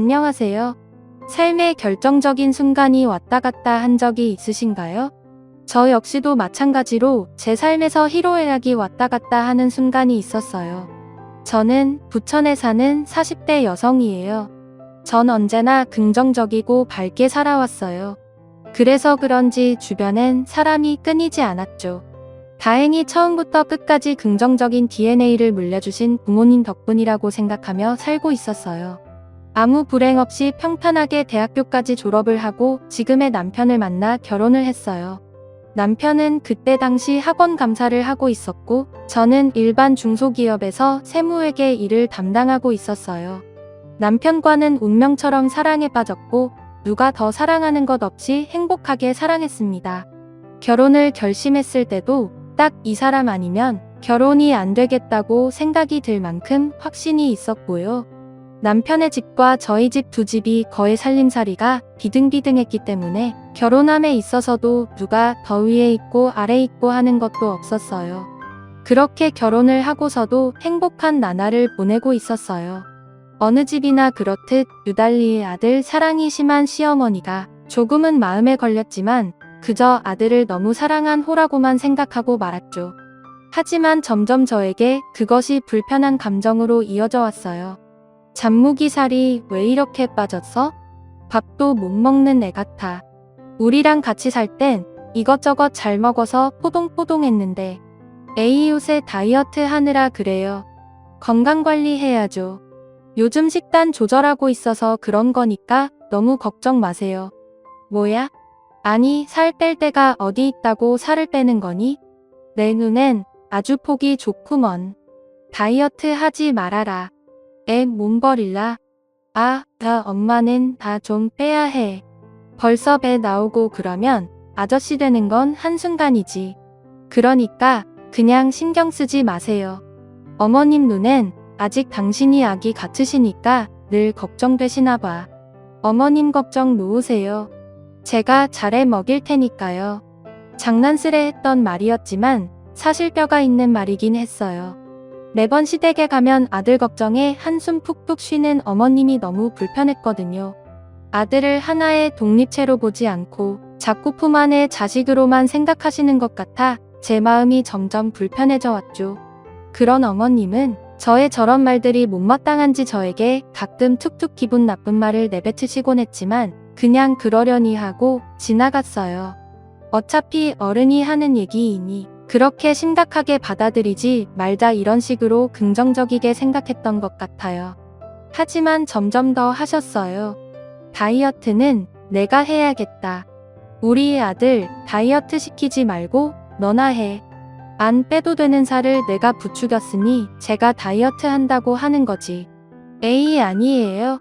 안녕하세요. 삶의 결정적인 순간이 왔다 갔다 한 적이 있으신가요? 저 역시도 마찬가지로 제 삶에서 희로애락이 왔다 갔다 하는 순간이 있었어요. 저는 부천에 사는 40대 여성이에요. 전 언제나 긍정적이고 밝게 살아왔어요. 그래서 그런지 주변엔 사람이 끊이지 않았죠. 다행히 처음부터 끝까지 긍정적인 DNA를 물려주신 부모님 덕분이라고 생각하며 살고 있었어요. 아무 불행 없이 평탄하게 대학교까지 졸업을 하고 지금의 남편을 만나 결혼을 했어요. 남편은 그때 당시 학원 감사를 하고 있었고 저는 일반 중소기업에서 세무회계 일을 담당하고 있었어요. 남편과는 운명처럼 사랑에 빠졌고 누가 더 사랑하는 것 없이 행복하게 사랑했습니다. 결혼을 결심했을 때도 딱 이 사람 아니면 결혼이 안 되겠다고 생각이 들 만큼 확신이 있었고요. 남편의 집과 저희 집 두 집이 거의 살림살이가 비등비등했기 때문에 결혼함에 있어서도 누가 더 위에 있고 아래 있고 하는 것도 없었어요. 그렇게 결혼을 하고서도 행복한 나날을 보내고 있었어요. 어느 집이나 그렇듯 유달리 아들 사랑이 심한 시어머니가 조금은 마음에 걸렸지만 그저 아들을 너무 사랑한 호라고만 생각하고 말았죠. 하지만 점점 저에게 그것이 불편한 감정으로 이어져 왔어요. 잡무기살이 왜 이렇게 빠졌어? 밥도 못 먹는 애 같아. 우리랑 같이 살 땐 이것저것 잘 먹어서 포동포동했는데 에이 요새 다이어트 하느라 그래요. 건강관리 해야죠. 요즘 식단 조절하고 있어서 그런 거니까 너무 걱정 마세요. 뭐야? 아니 살 뺄 데가 어디 있다고 살을 빼는 거니? 내 눈엔 아주 폭이 좋구먼. 다이어트 하지 말아라. 애 몸 버릴라. 아, 엄마는 다 좀 빼야 해. 벌써 배 나오고 그러면 아저씨 되는 건 한순간이지. 그러니까 그냥 신경 쓰지 마세요. 어머님 눈엔 아직 당신이 아기 같으시니까 늘 걱정되시나 봐. 어머님 걱정 놓으세요. 제가 잘해 먹일 테니까요. 장난스레 했던 말이었지만 사실 뼈가 있는 말이긴 했어요. 매번 시댁에 가면 아들 걱정에 한숨 푹푹 쉬는 어머님이 너무 불편했거든요. 아들을 하나의 독립체로 보지 않고 자꾸 품 안의 자식으로만 생각하시는 것 같아 제 마음이 점점 불편해져 왔죠. 그런 어머님은 저의 저런 말들이 못마땅한지 저에게 가끔 툭툭 기분 나쁜 말을 내뱉으시곤 했지만 그냥 그러려니 하고 지나갔어요. 어차피 어른이 하는 얘기이니 그렇게 심각하게 받아들이지 말자 이런 식으로 긍정적이게 생각했던 것 같아요. 하지만 점점 더 하셨어요. 다이어트는 내가 해야겠다. 우리 아들 다이어트 시키지 말고 너나 해. 안 빼도 되는 살을 내가 부추겼으니 제가 다이어트 한다고 하는 거지. 에이 아니에요.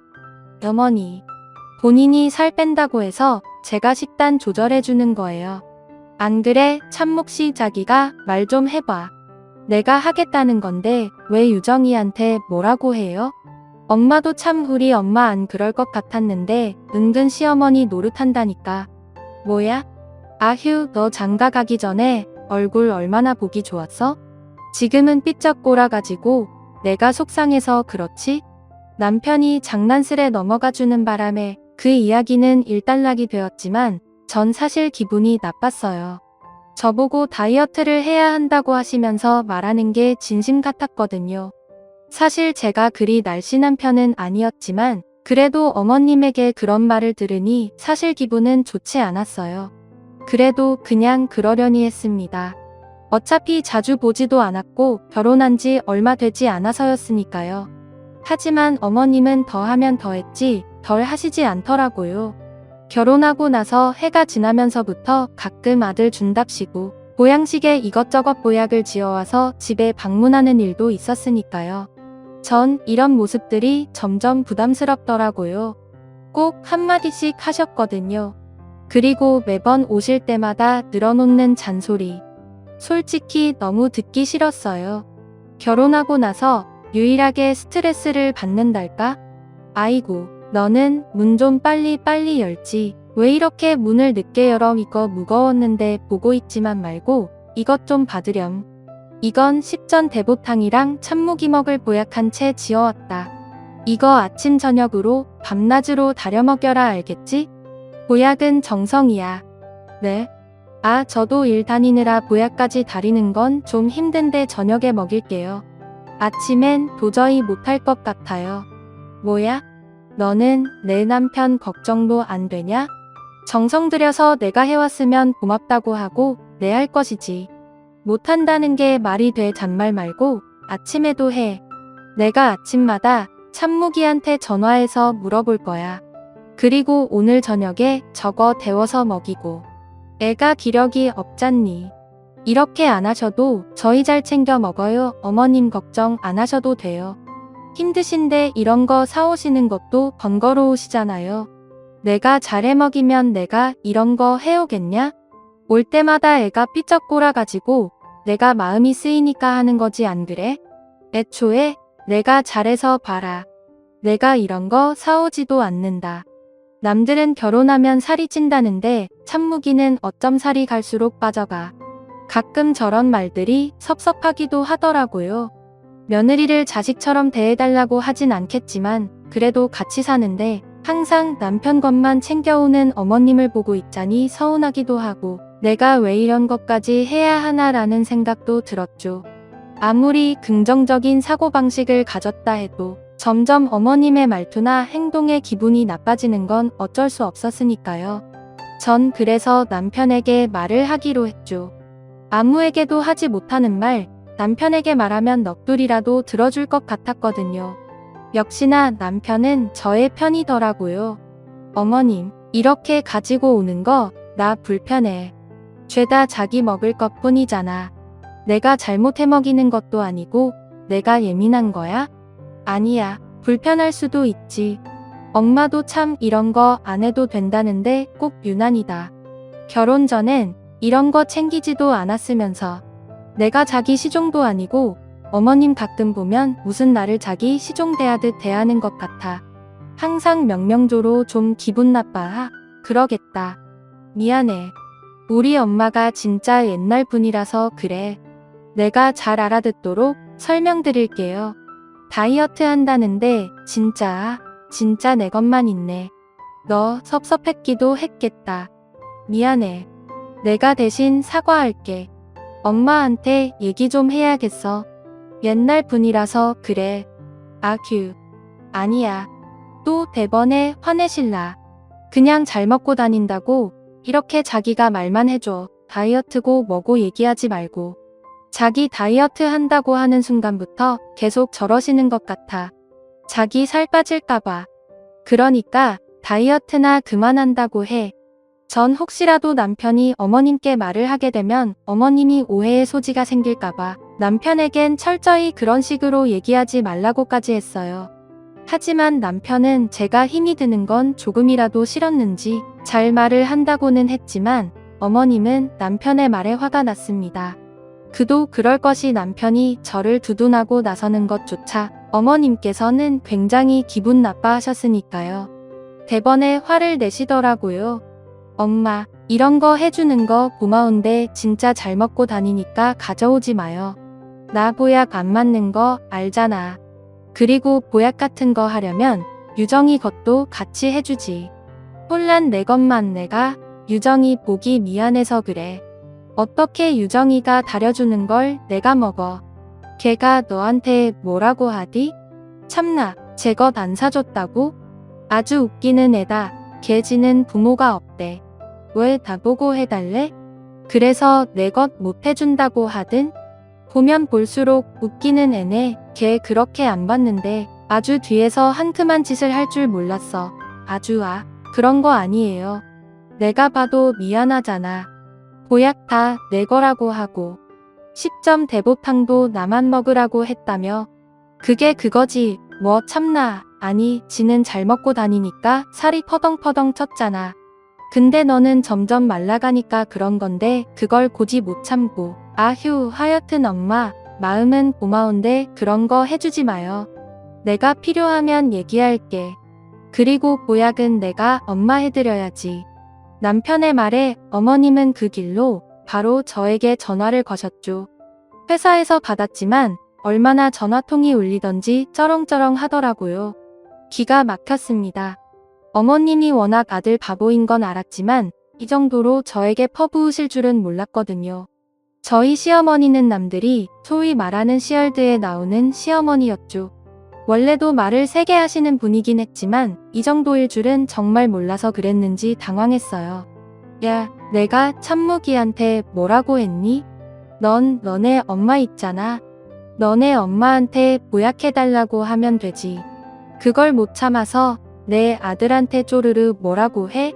어머니. 본인이 살 뺀다고 해서 제가 식단 조절해주는 거예요. 안 그래 참몫이 자기가 말 좀 해봐. 내가 하겠다는 건데 왜 유정이한테 뭐라고 해요? 엄마도 참 우리 엄마 안 그럴 것 같았는데 은근 시어머니 노릇한다니까. 뭐야? 아휴 너 장가 가기 전에 얼굴 얼마나 보기 좋았어? 지금은 삐쩍 꼬라가지고 내가 속상해서 그렇지? 남편이 장난스레 넘어가주는 바람에 그 이야기는 일단락이 되었지만 전 사실 기분이 나빴어요. 저보고 다이어트를 해야 한다고 하시면서 말하는 게 진심 같았거든요. 사실 제가 그리 날씬한 편은 아니었지만 그래도 어머님에게 그런 말을 들으니 사실 기분은 좋지 않았어요. 그래도 그냥 그러려니 했습니다. 어차피 자주 보지도 않았고 결혼한 지 얼마 되지 않아서였으니까요. 하지만 어머님은 더 하면 더 했지 덜 하시지 않더라고요. 결혼하고 나서 해가 지나면서부터 가끔 아들 준답시고 보양식에 이것저것 보약을 지어와서 집에 방문하는 일도 있었으니까요. 전 이런 모습들이 점점 부담스럽더라고요. 꼭 한마디씩 하셨거든요. 그리고 매번 오실 때마다 늘어놓는 잔소리. 솔직히 너무 듣기 싫었어요. 결혼하고 나서 유일하게 스트레스를 받는달까? 아이고, 너는 문 좀 빨리 열지. 왜 이렇게 문을 늦게 열어? 이거 무거웠는데 보고 있지만 말고 이것 좀 받으렴. 이건 식전 대보탕이랑 참무기먹을 보약한 채 지어왔다. 이거 아침 저녁으로 밤낮으로 다려 먹여라 알겠지? 보약은 정성이야. 네? 아, 저도 일 다니느라 보약까지 다리는 건 좀 힘든데 저녁에 먹일게요. 아침엔 도저히 못할 것 같아요. 뭐야? 너는 내 남편 걱정도 안 되냐? 정성 들여서 내가 해왔으면 고맙다고 하고 내 할 것이지. 못한다는 게 말이 돼 잔말 말고 아침에도 해. 내가 아침마다 참무기한테 전화해서 물어볼 거야. 그리고 오늘 저녁에 저거 데워서 먹이고. 애가 기력이 없잖니. 이렇게 안 하셔도 저희 잘 챙겨 먹어요. 어머님 걱정 안 하셔도 돼요. 힘드신데 이런 거 사오시는 것도 번거로우시잖아요. 내가 잘해 먹이면 내가 이런 거 해오겠냐? 올 때마다 애가 삐쩍 꼴아가지고 내가 마음이 쓰이니까 하는 거지 안 그래? 애초에 내가 잘해서 봐라. 내가 이런 거 사오지도 않는다. 남들은 결혼하면 살이 찐다는데 참무기는 어쩜 살이 갈수록 빠져가. 가끔 저런 말들이 섭섭하기도 하더라고요. 며느리를 자식처럼 대해달라고 하진 않겠지만 그래도 같이 사는데 항상 남편 것만 챙겨오는 어머님을 보고 있자니 서운하기도 하고 내가 왜 이런 것까지 해야 하나라는 생각도 들었죠. 아무리 긍정적인 사고방식을 가졌다 해도 점점 어머님의 말투나 행동에 기분이 나빠지는 건 어쩔 수 없었으니까요. 전 그래서 남편에게 말을 하기로 했죠. 아무에게도 하지 못하는 말, 남편에게 말하면 넋두리라도 들어줄 것 같았거든요. 역시나 남편은 저의 편이더라고요. 어머님, 이렇게 가지고 오는 거 나 불편해. 죄다 자기 먹을 것 뿐이잖아. 내가 잘못해 먹이는 것도 아니고 내가 예민한 거야? 아니야, 불편할 수도 있지. 엄마도 참 이런 거 안 해도 된다는데 꼭 유난이다. 결혼 전엔 이런 거 챙기지도 않았으면서 내가 자기 시종도 아니고 어머님 가끔 보면 무슨 나를 자기 시종 대하듯 대하는 것 같아. 항상 명령조로 좀 기분 나빠. 그러겠다. 미안해. 우리 엄마가 진짜 옛날 분이라서 그래. 내가 잘 알아듣도록 설명드릴게요. 다이어트 한다는데 진짜 내 것만 있네. 너 섭섭했기도 했겠다. 미안해. 내가 대신 사과할게. 엄마한테 얘기 좀 해야겠어. 옛날 분이라서 그래. 아큐. 아니야. 또 대번에 화내실라. 그냥 잘 먹고 다닌다고 이렇게 자기가 말만 해줘. 다이어트고 뭐고 얘기하지 말고. 자기 다이어트 한다고 하는 순간부터 계속 저러시는 것 같아. 자기 살 빠질까봐. 그러니까 다이어트나 그만한다고 해. 전 혹시라도 남편이 어머님께 말을 하게 되면 어머님이 오해의 소지가 생길까봐 남편에겐 철저히 그런 식으로 얘기하지 말라고까지 했어요. 하지만 남편은 제가 힘이 드는 건 조금이라도 싫었는지 잘 말을 한다고는 했지만 어머님은 남편의 말에 화가 났습니다. 그도 그럴 것이 남편이 저를 두둔하고 나서는 것조차 어머님께서는 굉장히 기분 나빠하셨으니까요. 대번에 화를 내시더라고요. 엄마, 이런 거 해주는 거 고마운데 진짜 잘 먹고 다니니까 가져오지 마요. 나 보약 안 맞는 거 알잖아. 그리고 보약 같은 거 하려면 유정이 것도 같이 해주지. 혼란 내 것만 내가 유정이 보기 미안해서 그래. 어떻게 유정이가 다려주는 걸 내가 먹어. 걔가 너한테 뭐라고 하디? 참나, 제 것 안 사줬다고? 아주 웃기는 애다. 걔 지는 부모가 없대. 왜 나보고 해달래? 그래서 내 것 못 해준다고 하든? 보면 볼수록 웃기는 애네. 걔 그렇게 안 봤는데 아주 뒤에서 한큼한 짓을 할 줄 몰랐어. 아주 그런 거 아니에요. 내가 봐도 미안하잖아. 보약 다 내 거라고 하고 10점 대보탕도 나만 먹으라고 했다며. 그게 그거지. 뭐 참나. 아니, 지는 잘 먹고 다니니까 살이 퍼덩퍼덩 쪘잖아. 근데 너는 점점 말라가니까 그런 건데 그걸 고지 못 참고. 아휴, 하여튼 엄마, 마음은 고마운데 그런 거 해주지 마요. 내가 필요하면 얘기할게. 그리고 보약은 내가 엄마 해드려야지. 남편의 말에 어머님은 그 길로 바로 저에게 전화를 거셨죠. 회사에서 받았지만 얼마나 전화통이 울리던지 쩌렁쩌렁 하더라고요. 기가 막혔습니다. 어머님이 워낙 아들 바보인 건 알았지만 이 정도로 저에게 퍼부으실 줄은 몰랐거든요. 저희 시어머니는 남들이 소위 말하는 시얼드에 나오는 시어머니였죠. 원래도 말을 세게 하시는 분이긴 했지만 이 정도일 줄은 정말 몰라서 그랬는지 당황했어요. 야, 내가 참무기한테 뭐라고 했니? 넌 너네 엄마 있잖아. 너네 엄마한테 보약해달라고 하면 되지. 그걸 못 참아서 내 아들한테 쪼르르 뭐라고 해?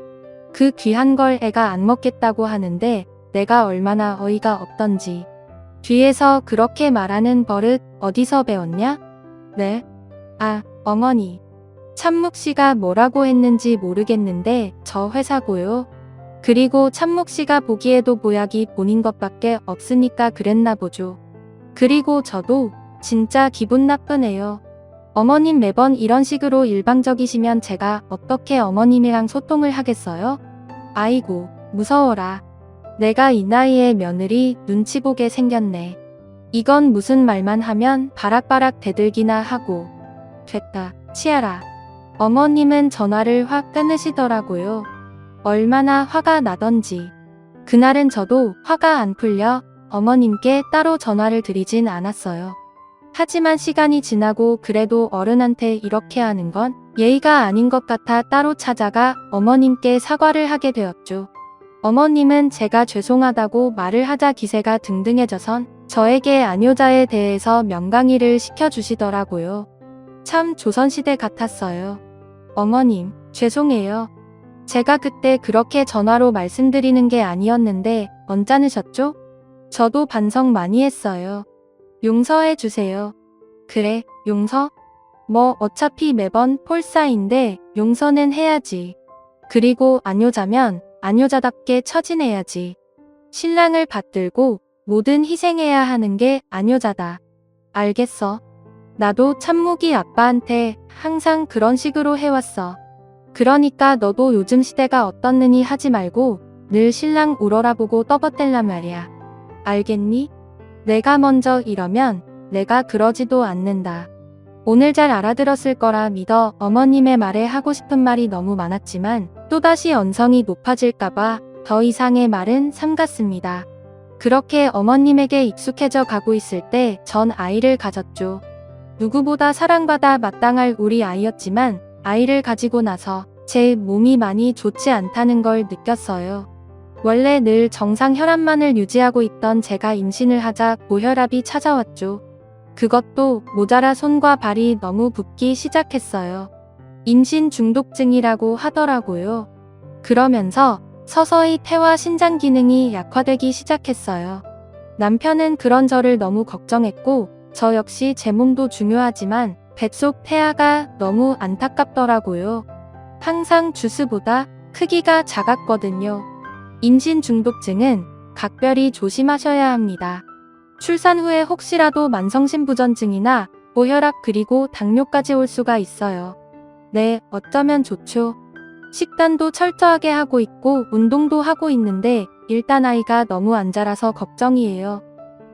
그 귀한 걸 애가 안 먹겠다고 하는데 내가 얼마나 어이가 없던지. 뒤에서 그렇게 말하는 버릇 어디서 배웠냐? 네? 아, 어머니. 참묵씨가 뭐라고 했는지 모르겠는데 저 회사고요. 그리고 참묵씨가 보기에도 보약이 본인 것밖에 없으니까 그랬나 보죠. 그리고 저도 진짜 기분 나쁘네요. 어머님 매번 이런 식으로 일방적이시면 제가 어떻게 어머님이랑 소통을 하겠어요? 아이고, 무서워라. 내가 이 나이에 며느리 눈치 보게 생겼네. 이건 무슨 말만 하면 바락바락 대들기나 하고. 됐다, 치아라. 어머님은 전화를 확 끊으시더라고요. 얼마나 화가 나던지. 그날은 저도 화가 안 풀려 어머님께 따로 전화를 드리진 않았어요. 하지만 시간이 지나고 그래도 어른한테 이렇게 하는 건 예의가 아닌 것 같아 따로 찾아가 어머님께 사과를 하게 되었죠. 어머님은 제가 죄송하다고 말을 하자 기세가 등등해져선 저에게 안효자에 대해서 명강의를 시켜주시더라고요. 참 조선시대 같았어요. 어머님, 죄송해요. 제가 그때 그렇게 전화로 말씀드리는 게 아니었는데 언짢으셨죠? 저도 반성 많이 했어요. 용서해 주세요. 그래, 용서? 뭐 어차피 매번 폴싸인데 용서는 해야지. 그리고 안효자면 안효자답게 처진해야지. 신랑을 받들고 뭐든 희생해야 하는 게 안효자다. 알겠어. 나도 참무기 아빠한테 항상 그런 식으로 해왔어. 그러니까 너도 요즘 시대가 어떻느니 하지 말고 늘 신랑 우러라 보고 떠벌댄란 말이야. 알겠니? 내가 먼저 이러면 내가 그러지도 않는다. 오늘 잘 알아들었을 거라 믿어. 어머님의 말에 하고 싶은 말이 너무 많았지만 또다시 언성이 높아질까봐 더 이상의 말은 삼갔습니다. 그렇게 어머님에게 익숙해져 가고 있을 때 전 아이를 가졌죠. 누구보다 사랑받아 마땅할 우리 아이였지만 아이를 가지고 나서 제 몸이 많이 좋지 않다는 걸 느꼈어요. 원래 늘 정상 혈압만을 유지하고 있던 제가 임신을 하자 고혈압이 찾아왔죠. 그것도 모자라 손과 발이 너무 붓기 시작했어요. 임신 중독증이라고 하더라고요. 그러면서 서서히 폐와 신장 기능이 약화되기 시작했어요. 남편은 그런 저를 너무 걱정했고 저 역시 제 몸도 중요하지만 뱃속 태아가 너무 안타깝더라고요. 항상 주스보다 크기가 작았거든요. 임신 중독증은 각별히 조심하셔야 합니다. 출산 후에 혹시라도 만성신부전증이나 고혈압 그리고 당뇨까지 올 수가 있어요. 네, 어쩌면 좋죠. 식단도 철저하게 하고 있고 운동도 하고 있는데 일단 아이가 너무 안 자라서 걱정이에요.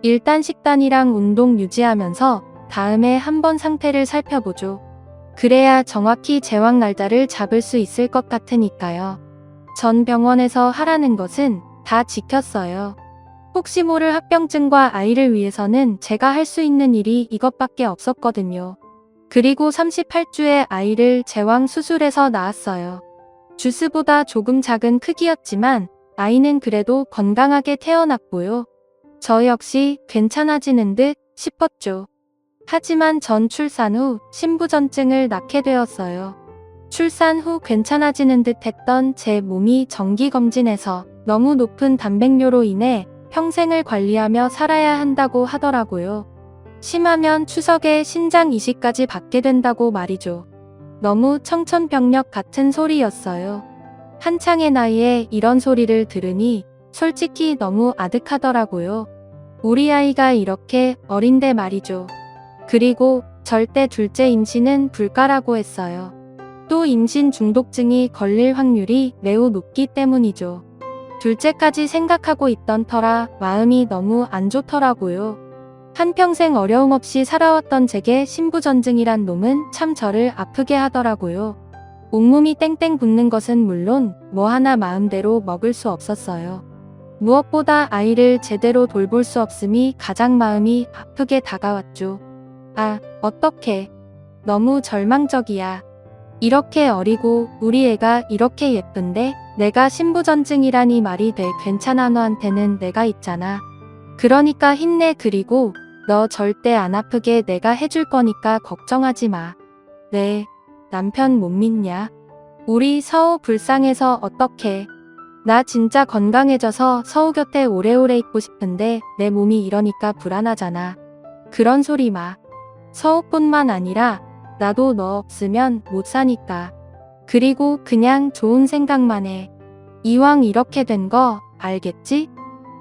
일단 식단이랑 운동 유지하면서 다음에 한번 상태를 살펴보죠. 그래야 정확히 제왕 날짜를 잡을 수 있을 것 같으니까요. 전 병원에서 하라는 것은 다 지켰어요. 혹시 모를 합병증과 아이를 위해서는 제가 할 수 있는 일이 이것밖에 없었거든요. 그리고 38주에 아이를 제왕 수술해서 낳았어요. 주스보다 조금 작은 크기였지만 아이는 그래도 건강하게 태어났고요. 저 역시 괜찮아지는 듯 싶었죠. 하지만 전 출산 후 신부전증을 낳게 되었어요. 출산 후 괜찮아지는 듯 했던 제 몸이 정기검진에서 너무 높은 단백뇨로 인해 평생을 관리하며 살아야 한다고 하더라고요. 심하면 추석에 신장 이식까지 받게 된다고 말이죠. 너무 청천벽력 같은 소리였어요. 한창의 나이에 이런 소리를 들으니 솔직히 너무 아득하더라고요. 우리 아이가 이렇게 어린데 말이죠. 그리고 절대 둘째 임신은 불가라고 했어요. 또 임신 중독증이 걸릴 확률이 매우 높기 때문이죠. 둘째까지 생각하고 있던 터라 마음이 너무 안 좋더라고요. 한평생 어려움 없이 살아왔던 제게 신부전증이란 놈은 참 저를 아프게 하더라고요. 온몸이 땡땡 붓는 것은 물론 뭐 하나 마음대로 먹을 수 없었어요. 무엇보다 아이를 제대로 돌볼 수 없음이 가장 마음이 아프게 다가왔죠. 아, 어떡해. 너무 절망적이야. 이렇게 어리고 우리 애가 이렇게 예쁜데 내가 신부전증이라니 말이 돼. 괜찮아, 너한테는 내가 있잖아. 그러니까 힘내. 그리고 너 절대 안 아프게 내가 해줄 거니까 걱정하지 마. 네, 남편 못 믿냐? 우리 서우 불쌍해서 어떡해. 나 진짜 건강해져서 서우 곁에 오래오래 있고 싶은데 내 몸이 이러니까 불안하잖아. 그런 소리 마. 서우뿐만 아니라 나도 너 없으면 못 사니까. 그리고 그냥 좋은 생각만 해. 이왕 이렇게 된 거 알겠지?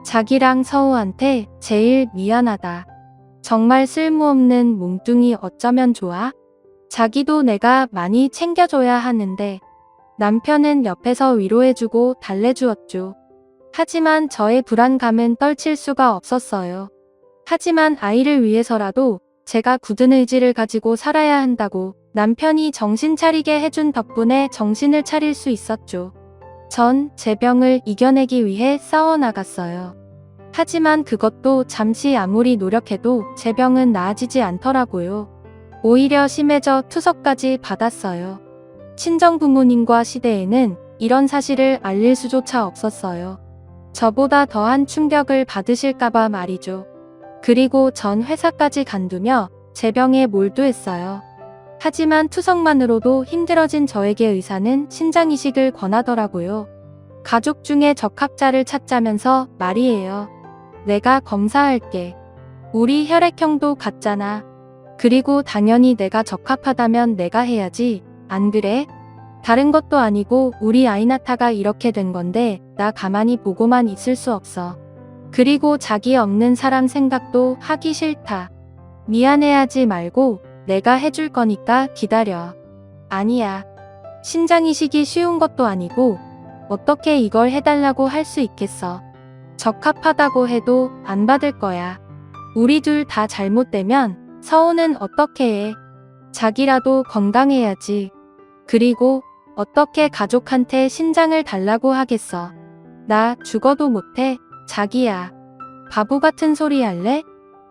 자기랑 서우한테 제일 미안하다. 정말 쓸모없는 몸뚱이 어쩌면 좋아? 자기도 내가 많이 챙겨줘야 하는데. 남편은 옆에서 위로해주고 달래주었죠. 하지만 저의 불안감은 떨칠 수가 없었어요. 하지만 아이를 위해서라도 제가 굳은 의지를 가지고 살아야 한다고 남편이 정신 차리게 해준 덕분에 정신을 차릴 수 있었죠. 전 제 병을 이겨내기 위해 싸워나갔어요. 하지만 그것도 잠시 아무리 노력해도 제 병은 나아지지 않더라고요. 오히려 심해져 투석까지 받았어요. 친정 부모님과 시대에는 이런 사실을 알릴 수조차 없었어요. 저보다 더한 충격을 받으실까봐 말이죠. 그리고 전 회사까지 간두며 제 병에 몰두했어요. 하지만 투석만으로도 힘들어진 저에게 의사는 신장이식을 권하더라고요. 가족 중에 적합자를 찾자면서 말이에요. 내가 검사할게. 우리 혈액형도 같잖아. 그리고 당연히 내가 적합하다면 내가 해야지. 안 그래? 다른 것도 아니고 우리 아이나타가 이렇게 된 건데 나 가만히 보고만 있을 수 없어. 그리고 자기 없는 사람 생각도 하기 싫다. 미안해하지 말고 내가 해줄 거니까 기다려. 아니야. 신장이식이 쉬운 것도 아니고 어떻게 이걸 해달라고 할 수 있겠어. 적합하다고 해도 안 받을 거야. 우리 둘 다 잘못되면 서우는 어떻게 해. 자기라도 건강해야지. 그리고 어떻게 가족한테 신장을 달라고 하겠어. 나 죽어도 못해. 자기야. 바보 같은 소리 할래?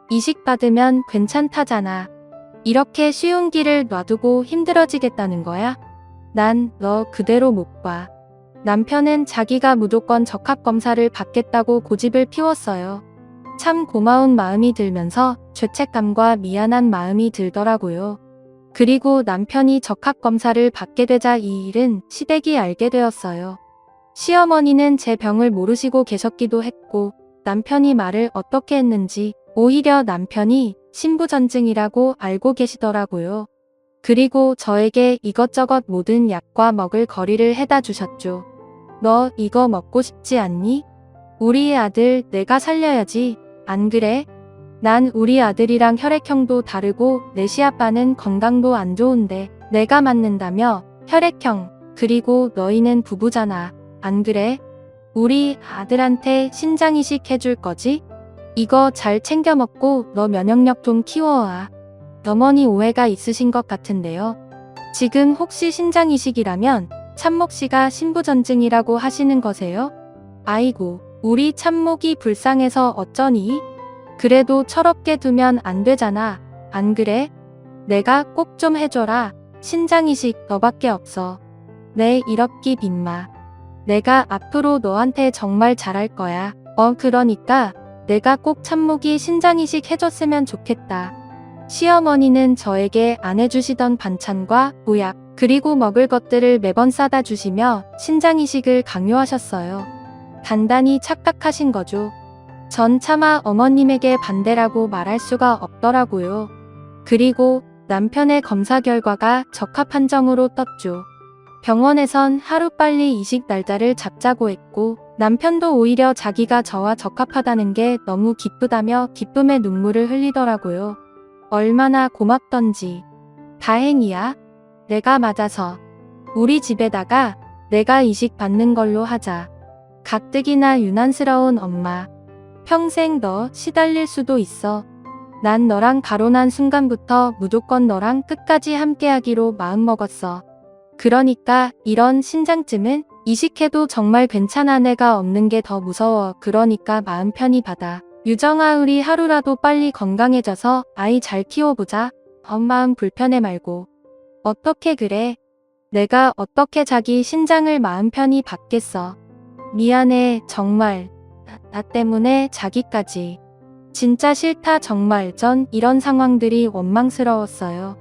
이식 받으면 괜찮다잖아. 이렇게 쉬운 길을 놔두고 힘들어지겠다는 거야? 난 너 그대로 못 봐. 남편은 자기가 무조건 적합검사를 받겠다고 고집을 피웠어요. 참 고마운 마음이 들면서 죄책감과 미안한 마음이 들더라고요. 그리고 남편이 적합검사를 받게 되자 이 일은 시댁이 알게 되었어요. 시어머니는 제 병을 모르시고 계셨기도 했고 남편이 말을 어떻게 했는지 오히려 남편이 신부전증이라고 알고 계시더라고요. 그리고 저에게 이것저것 모든 약과 먹을 거리를 해다 주셨죠. 너 이거 먹고 싶지 않니? 우리 아들 내가 살려야지. 안 그래? 난 우리 아들이랑 혈액형도 다르고 내 시아빠는 건강도 안 좋은데 내가 맞는다며. 혈액형. 그리고 너희는 부부잖아. 안 그래? 우리 아들한테 신장이식 해줄 거지? 이거 잘 챙겨 먹고 너 면역력 좀 키워와. 어머니 오해가 있으신 것 같은데요. 지금 혹시 신장이식이라면 참목씨가 신부전증이라고 하시는 거세요? 아이고, 우리 참목이 불쌍해서 어쩌니? 그래도 철없게 두면 안 되잖아. 안 그래? 내가 꼭 좀 해줘라. 신장이식 너밖에 없어. 내 이럽기 빈마. 내가 앞으로 너한테 정말 잘할 거야. 그러니까 내가 꼭 참목이 신장이식 해줬으면 좋겠다. 시어머니는 저에게 안 해주시던 반찬과 보약, 그리고 먹을 것들을 매번 싸다 주시며 신장이식을 강요하셨어요. 단단히 착각하신 거죠. 전 차마 어머님에게 반대라고 말할 수가 없더라고요. 그리고 남편의 검사 결과가 적합 판정으로 떴죠. 병원에선 하루빨리 이식 날짜를 잡자고 했고 남편도 오히려 자기가 저와 적합하다는 게 너무 기쁘다며 기쁨의 눈물을 흘리더라고요. 얼마나 고맙던지. 다행이야. 내가 맞아서. 우리 집에다가 내가 이식 받는 걸로 하자. 가뜩이나 유난스러운 엄마. 평생 너 시달릴 수도 있어. 난 너랑 결혼한 순간부터 무조건 너랑 끝까지 함께하기로 마음먹었어. 그러니까 이런 신장쯤은 이식해도 정말 괜찮아. 애가 없는 게 더 무서워. 그러니까 마음 편히 받아. 유정아, 우리 하루라도 빨리 건강해져서 아이 잘 키워보자. 마음 불편해 말고. 어떻게 그래? 내가 어떻게 자기 신장을 마음 편히 받겠어. 미안해, 정말. 나 때문에 자기까지. 진짜 싫다, 정말. 전 이런 상황들이 원망스러웠어요.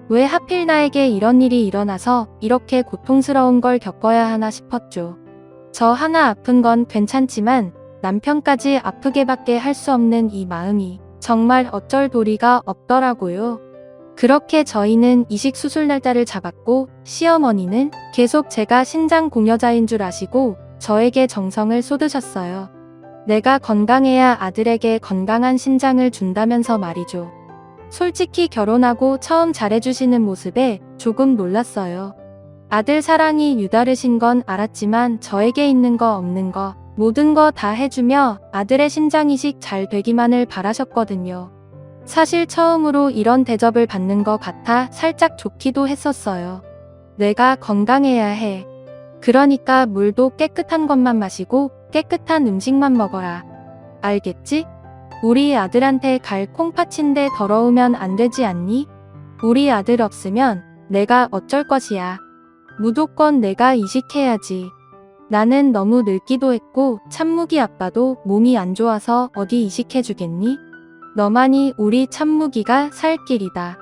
왜 하필 나에게 이런 일이 일어나서 이렇게 고통스러운 걸 겪어야 하나 싶었죠. 저 하나 아픈 건 괜찮지만 남편까지 아프게밖에 할 수 없는 이 마음이 정말 어쩔 도리가 없더라고요. 그렇게 저희는 이식 수술 날짜를 잡았고 시어머니는 계속 제가 신장 공여자인 줄 아시고 저에게 정성을 쏟으셨어요. 내가 건강해야 아들에게 건강한 신장을 준다면서 말이죠. 솔직히 결혼하고 처음 잘해주시는 모습에 조금 놀랐어요. 아들 사랑이 유다르신 건 알았지만 저에게 있는 거 없는 거 모든 거 다 해주며 아들의 신장 이식 잘 되기만을 바라셨거든요. 사실 처음으로 이런 대접을 받는 것 같아 살짝 좋기도 했었어요. 내가 건강해야 해. 그러니까 물도 깨끗한 것만 마시고 깨끗한 음식만 먹어라. 알겠지? 우리 아들한테 갈 콩팥인데 더러우면 안 되지 않니? 우리 아들 없으면 내가 어쩔 것이야. 무조건 내가 이식해야지. 나는 너무 늙기도 했고 참묵이 아빠도 몸이 안 좋아서 어디 이식해주겠니? 너만이 우리 참묵이가 살 길이다.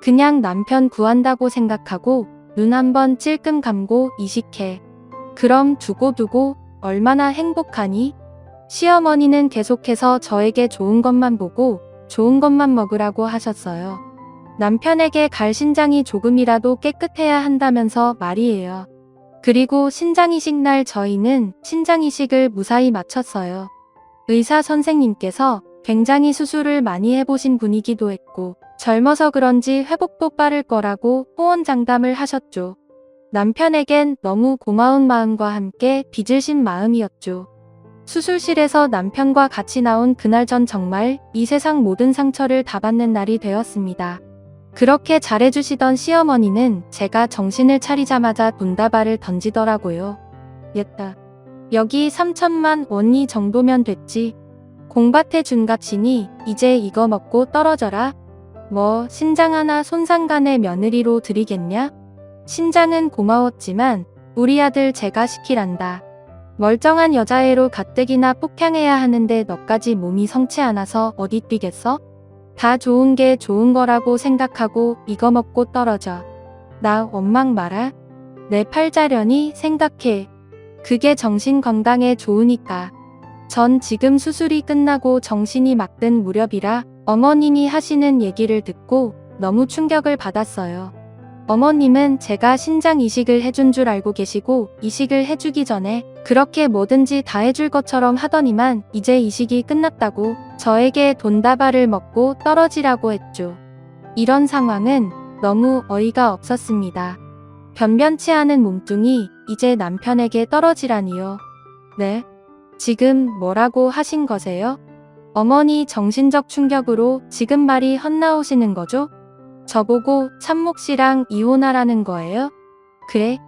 그냥 남편 구한다고 생각하고 눈 한번 찔끔 감고 이식해. 그럼 두고두고 얼마나 행복하니? 시어머니는 계속해서 저에게 좋은 것만 보고 좋은 것만 먹으라고 하셨어요. 남편에게 갈 신장이 조금이라도 깨끗해야 한다면서 말이에요. 그리고 신장이식 날 저희는 신장이식을 무사히 마쳤어요. 의사 선생님께서 굉장히 수술을 많이 해보신 분이기도 했고 젊어서 그런지 회복도 빠를 거라고 호언장담을 하셨죠. 남편에겐 너무 고마운 마음과 함께 빚을 진 마음이었죠. 수술실에서 남편과 같이 나온 그날 전 정말 이 세상 모든 상처를 다 받는 날이 되었습니다. 그렇게 잘해주시던 시어머니는 제가 정신을 차리자마자 돈다발을 던지더라고요. 옛다. 여기 3천만 원이 정도면 됐지. 공밭에 준 값이니 이제 이거 먹고 떨어져라. 뭐 신장 하나 손상간의 며느리로 드리겠냐? 신장은 고마웠지만 우리 아들 제가 시키란다. 멀쩡한 여자애로 가뜩이나 폭향해야 하는데 너까지 몸이 성치 않아서 어디 뛰겠어? 다 좋은 게 좋은 거라고 생각하고 이거 먹고 떨어져. 나 원망 마라. 내 팔자려니 생각해. 그게 정신 건강에 좋으니까. 전 지금 수술이 끝나고 정신이 막 든 무렵이라 어머님이 하시는 얘기를 듣고 너무 충격을 받았어요. 어머님은 제가 신장 이식을 해준 줄 알고 계시고 이식을 해주기 전에 그렇게 뭐든지 다 해줄 것처럼 하더니만 이제 이식이 끝났다고 저에게 돈다발을 먹고 떨어지라고 했죠. 이런 상황은 너무 어이가 없었습니다. 변변치 않은 몸뚱이 이제 남편에게 떨어지라니요. 네? 지금 뭐라고 하신 거세요? 어머니 정신적 충격으로 지금 말이 헛나오시는 거죠? 저보고 참목 씨랑 이혼하라는 거예요? 그래,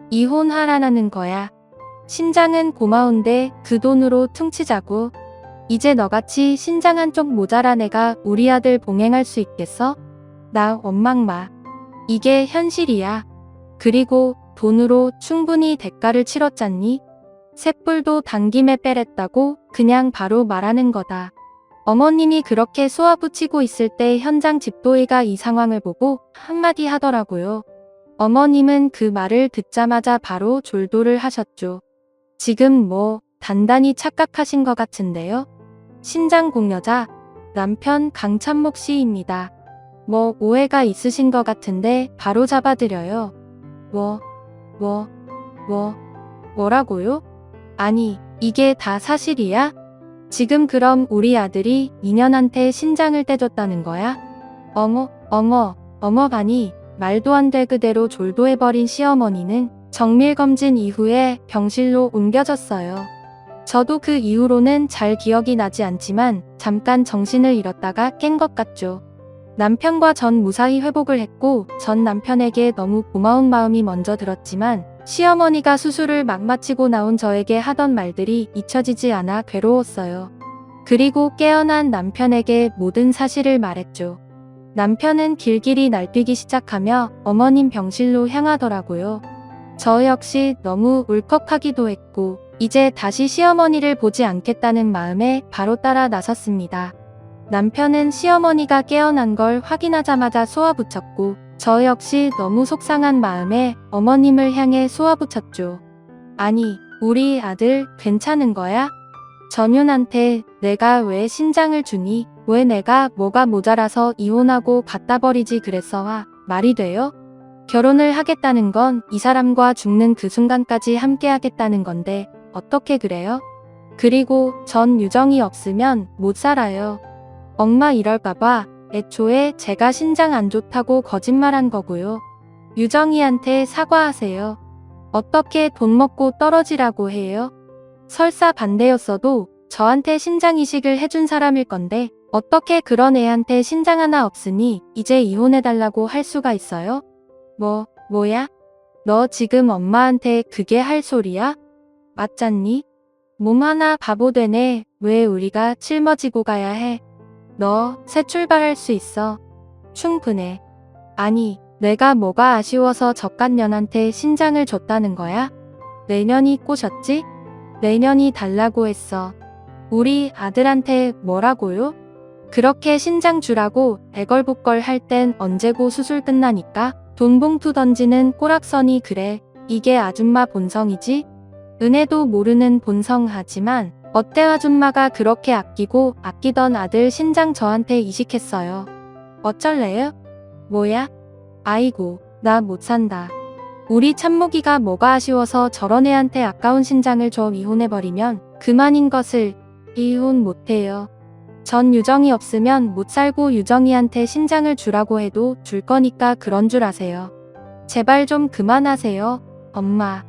이혼하라는 거야. 신장은 고마운데 그 돈으로 퉁치자고. 이제 너같이 신장 한쪽 모자란 애가 우리 아들 봉행할 수 있겠어? 나 원망 마. 이게 현실이야. 그리고 돈으로 충분히 대가를 치렀잖니? 쇳불도 당김에 빼랬다고 그냥 바로 말하는 거다. 어머님이 그렇게 쏘아붙이고 있을 때 현장 집도의가 이 상황을 보고 한마디 하더라고요. 어머님은 그 말을 듣자마자 바로 졸도를 하셨죠. 지금 뭐 단단히 착각하신 것 같은데요. 신장 공여자 남편 강찬목 씨입니다. 뭐 오해가 있으신 것 같은데 바로 잡아드려요. 뭐라고요? 아니 이게 다 사실이야? 지금 그럼 우리 아들이 인연한테 신장을 떼줬다는 거야? 어머 가니 말도 안 될 그대로 졸도해버린 시어머니는 정밀검진 이후에 병실로 옮겨졌어요. 저도 그 이후로는 잘 기억이 나지 않지만 잠깐 정신을 잃었다가 깬 것 같죠. 남편과 전 무사히 회복을 했고 전 남편에게 너무 고마운 마음이 먼저 들었지만 시어머니가 수술을 막 마치고 나온 저에게 하던 말들이 잊혀지지 않아 괴로웠어요. 그리고 깨어난 남편에게 모든 사실을 말했죠. 남편은 길길이 날뛰기 시작하며 어머님 병실로 향하더라고요. 저 역시 너무 울컥하기도 했고 이제 다시 시어머니를 보지 않겠다는 마음에 바로 따라 나섰습니다. 남편은 시어머니가 깨어난 걸 확인하자마자 쏘아붙였고 저 역시 너무 속상한 마음에 어머님을 향해 쏘아붙였죠. 아니, 우리 아들 괜찮은 거야? 전윤한테 내가 왜 신장을 주니? 왜 내가 뭐가 모자라서 이혼하고 갖다 버리지 그랬어? 말이 돼요? 결혼을 하겠다는 건 이 사람과 죽는 그 순간까지 함께 하겠다는 건데 어떻게 그래요? 그리고 전 유정이 없으면 못 살아요. 엄마 이럴까봐 애초에 제가 신장 안 좋다고 거짓말한 거고요. 유정이한테 사과하세요. 어떻게 돈 먹고 떨어지라고 해요? 설사 반대였어도 저한테 신장 이식을 해준 사람일 건데 어떻게 그런 애한테 신장 하나 없으니 이제 이혼해달라고 할 수가 있어요? 뭐야? 너 지금 엄마한테 그게 할 소리야? 맞잖니? 몸 하나 바보 되네. 왜 우리가 짊어지고 가야 해? 너 새 출발할 수 있어. 충분해. 아니, 내가 뭐가 아쉬워서 젖간년한테 신장을 줬다는 거야? 내년이 꼬셨지? 내년이 달라고 했어. 우리 아들한테 뭐라고요? 그렇게 신장 주라고 애걸복걸 할 땐 언제고 수술 끝나니까 돈 봉투 던지는 꼬락서니 그래. 이게 아줌마 본성이지? 은혜도 모르는 본성하지만 어때 아줌마가 그렇게 아끼고 아끼던 아들 신장 저한테 이식했어요. 어쩔래요? 뭐야? 아이고, 나 못 산다. 우리 참모기가 뭐가 아쉬워서 저런 애한테 아까운 신장을 줘 이혼해버리면 그만인 것을. 이혼 못해요. 전 유정이 없으면 못 살고 유정이한테 신장을 주라고 해도 줄 거니까 그런 줄 아세요. 제발 좀 그만하세요. 엄마.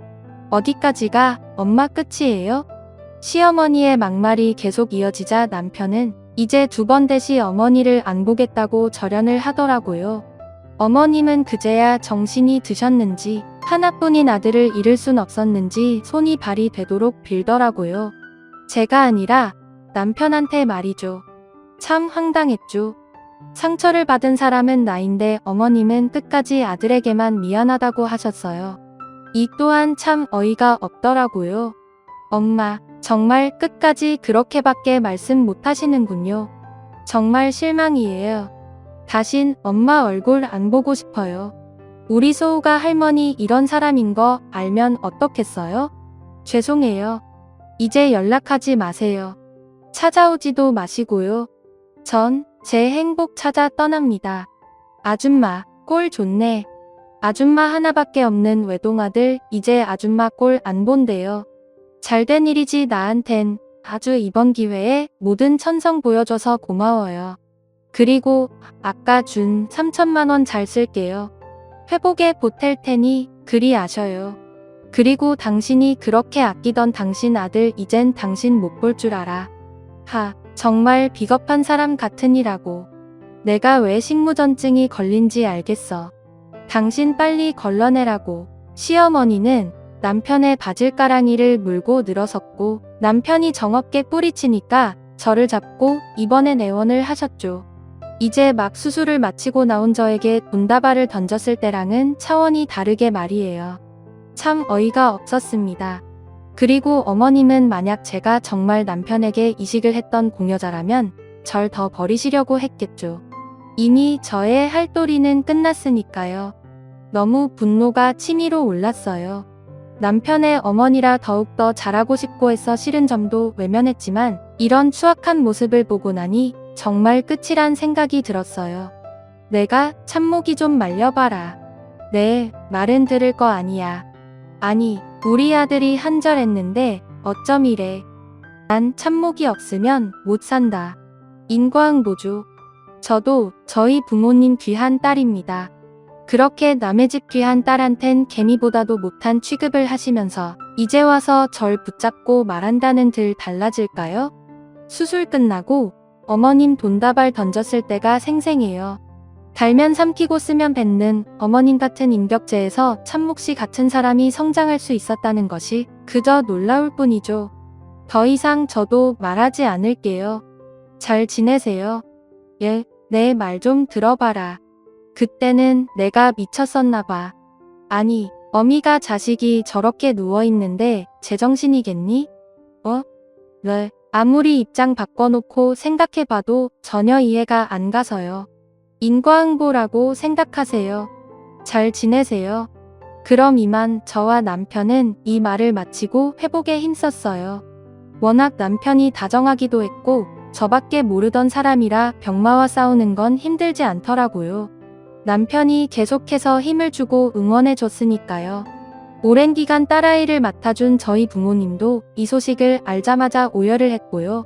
어디까지가 엄마 끝이에요? 시어머니의 막말이 계속 이어지자 남편은 이제 두 번 대시 어머니를 안 보겠다고 절연을 하더라고요. 어머님은 그제야 정신이 드셨는지 하나뿐인 아들을 잃을 순 없었는지 손이 발이 되도록 빌더라고요. 제가 아니라 남편한테 말이죠. 참 황당했죠. 상처를 받은 사람은 나인데 어머님은 끝까지 아들에게만 미안하다고 하셨어요. 이 또한 참 어이가 없더라고요. 엄마, 정말 끝까지 그렇게밖에 말씀 못 하시는군요. 정말 실망이에요. 다신 엄마 얼굴 안 보고 싶어요. 우리 소우가 할머니 이런 사람인 거 알면 어떻겠어요? 죄송해요. 이제 연락하지 마세요. 찾아오지도 마시고요. 전 제 행복 찾아 떠납니다. 아줌마, 꼴 좋네. 아줌마 하나밖에 없는 외동아들 이제 아줌마 꼴 안 본대요. 잘된 일이지 나한텐. 아주 이번 기회에 모든 천성 보여줘서 고마워요. 그리고 아까 준 3천만 원 잘 쓸게요. 회복에 보탤 테니 그리 아셔요. 그리고 당신이 그렇게 아끼던 당신 아들 이젠 당신 못 볼 줄 알아. 정말 비겁한 사람 같으니라고. 내가 왜 식무전증이 걸린지 알겠어. 당신 빨리 걸러내라고. 시어머니는 남편의 바질가랑이를 물고 늘어섰고 남편이 정없게 뿌리치니까 저를 잡고 이번엔 애원을 하셨죠. 이제 막 수술을 마치고 나온 저에게 돈다발을 던졌을 때랑은 차원이 다르게 말이에요. 참 어이가 없었습니다. 그리고 어머님은 만약 제가 정말 남편에게 이식을 했던 공여자라면 절 더 버리시려고 했겠죠. 이미 저의 할도리는 끝났으니까요. 너무 분노가 치밀어 올랐어요. 남편의 어머니라 더욱더 잘하고 싶고 해서 싫은 점도 외면했지만 이런 추악한 모습을 보고 나니 정말 끝이란 생각이 들었어요. 내가 참목이 좀 말려봐라. 네, 말은 들을 거 아니야. 아니, 우리 아들이 한절했는데 어쩜 이래. 난 참목이 없으면 못 산다. 인과응보죠. 저도 저희 부모님 귀한 딸입니다. 그렇게 남의 집 귀한 딸한텐 개미보다도 못한 취급을 하시면서 이제 와서 절 붙잡고 말한다는 들 달라질까요? 수술 끝나고 어머님 돈다발 던졌을 때가 생생해요. 달면 삼키고 쓰면 뱉는 어머님 같은 인격체에서 참몫이 같은 사람이 성장할 수 있었다는 것이 그저 놀라울 뿐이죠. 더 이상 저도 말하지 않을게요. 잘 지내세요. 예, 내 말 좀 들어봐라. 그때는 내가 미쳤었나 봐. 아니, 어미가 자식이 저렇게 누워있는데 제정신이겠니? 네, 아무리 입장 바꿔놓고 생각해봐도 전혀 이해가 안 가서요. 인과응보라고 생각하세요. 잘 지내세요. 그럼 이만 저와 남편은 이 말을 마치고 회복에 힘썼어요. 워낙 남편이 다정하기도 했고 저밖에 모르던 사람이라 병마와 싸우는 건 힘들지 않더라고요. 남편이 계속해서 힘을 주고 응원해줬으니까요. 오랜 기간 딸아이를 맡아준 저희 부모님도 이 소식을 알자마자 오열을 했고요.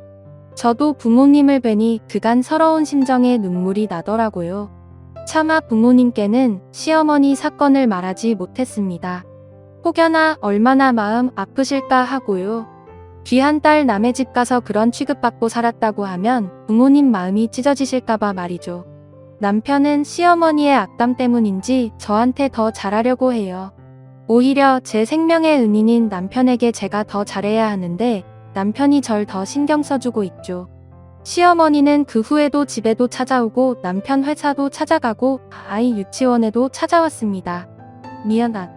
저도 부모님을 뵈니 그간 서러운 심정에 눈물이 나더라고요. 차마 부모님께는 시어머니 사건을 말하지 못했습니다. 혹여나 얼마나 마음 아프실까 하고요. 귀한 딸 남의 집 가서 그런 취급받고 살았다고 하면 부모님 마음이 찢어지실까봐 말이죠. 남편은 시어머니의 악담 때문인지 저한테 더 잘하려고 해요. 오히려 제 생명의 은인인 남편에게 제가 더 잘해야 하는데 남편이 절 더 신경 써주고 있죠. 시어머니는 그 후에도 집에도 찾아오고 남편 회사도 찾아가고 아이 유치원에도 찾아왔습니다. 미안하다.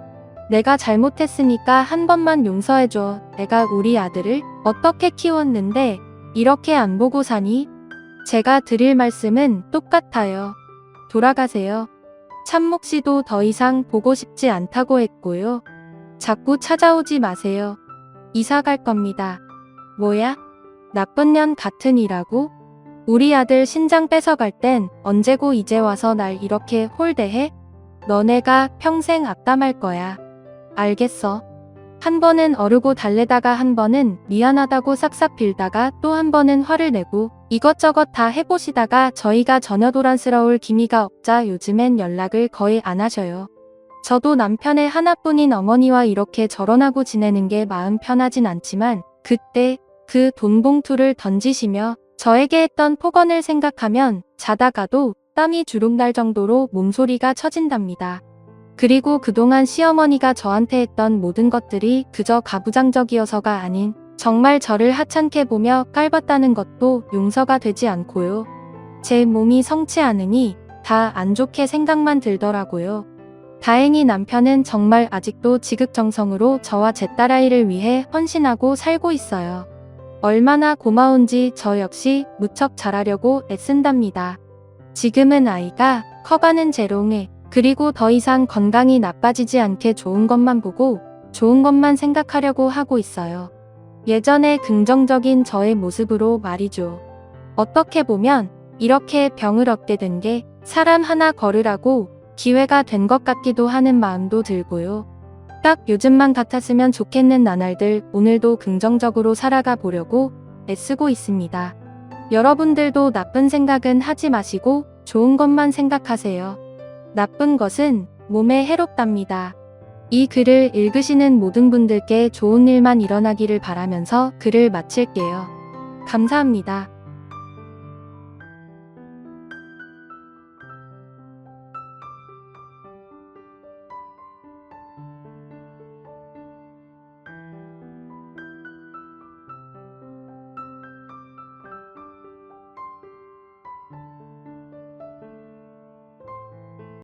내가 잘못했으니까 한 번만 용서해줘. 내가 우리 아들을 어떻게 키웠는데 이렇게 안 보고 사니? 제가 드릴 말씀은 똑같아요. 돌아가세요. 참몫이도 더 이상 보고 싶지 않다고 했고요. 자꾸 찾아오지 마세요. 이사 갈 겁니다. 뭐야? 나쁜 년 같은 이라고? 우리 아들 신장 뺏어갈 땐 언제고 이제 와서 날 이렇게 홀대해? 너네가 평생 악담할 거야. 알겠어. 한 번은 어르고 달래다가 한 번은 미안하다고 싹싹 빌다가 또 한 번은 화를 내고 이것저것 다 해보시다가 저희가 전혀 도란스러울 기미가 없자 요즘엔 연락을 거의 안 하셔요. 저도 남편의 하나뿐인 어머니와 이렇게 절연하고 지내는 게 마음 편하진 않지만 그때 그 돈봉투를 던지시며 저에게 했던 폭언을 생각하면 자다가도 땀이 주룩 날 정도로 몸소리가 처진답니다. 그리고 그동안 시어머니가 저한테 했던 모든 것들이 그저 가부장적이어서가 아닌 정말 저를 하찮게 보며 깔봤다는 것도 용서가 되지 않고요. 제 몸이 성치 않으니 다 안 좋게 생각만 들더라고요. 다행히 남편은 정말 아직도 지극정성으로 저와 제 딸아이를 위해 헌신하고 살고 있어요. 얼마나 고마운지 저 역시 무척 잘하려고 애쓴답니다. 지금은 아이가 커가는 재롱에 그리고 더 이상 건강이 나빠지지 않게 좋은 것만 보고 좋은 것만 생각하려고 하고 있어요. 예전에 긍정적인 저의 모습으로 말이죠. 어떻게 보면 이렇게 병을 얻게 된 게 사람 하나 걸으라고 기회가 된 것 같기도 하는 마음도 들고요. 딱 요즘만 같았으면 좋겠는 나날들 오늘도 긍정적으로 살아가 보려고 애쓰고 있습니다. 여러분들도 나쁜 생각은 하지 마시고 좋은 것만 생각하세요. 나쁜 것은 몸에 해롭답니다. 이 글을 읽으시는 모든 분들께 좋은 일만 일어나기를 바라면서 글을 마칠게요. 감사합니다.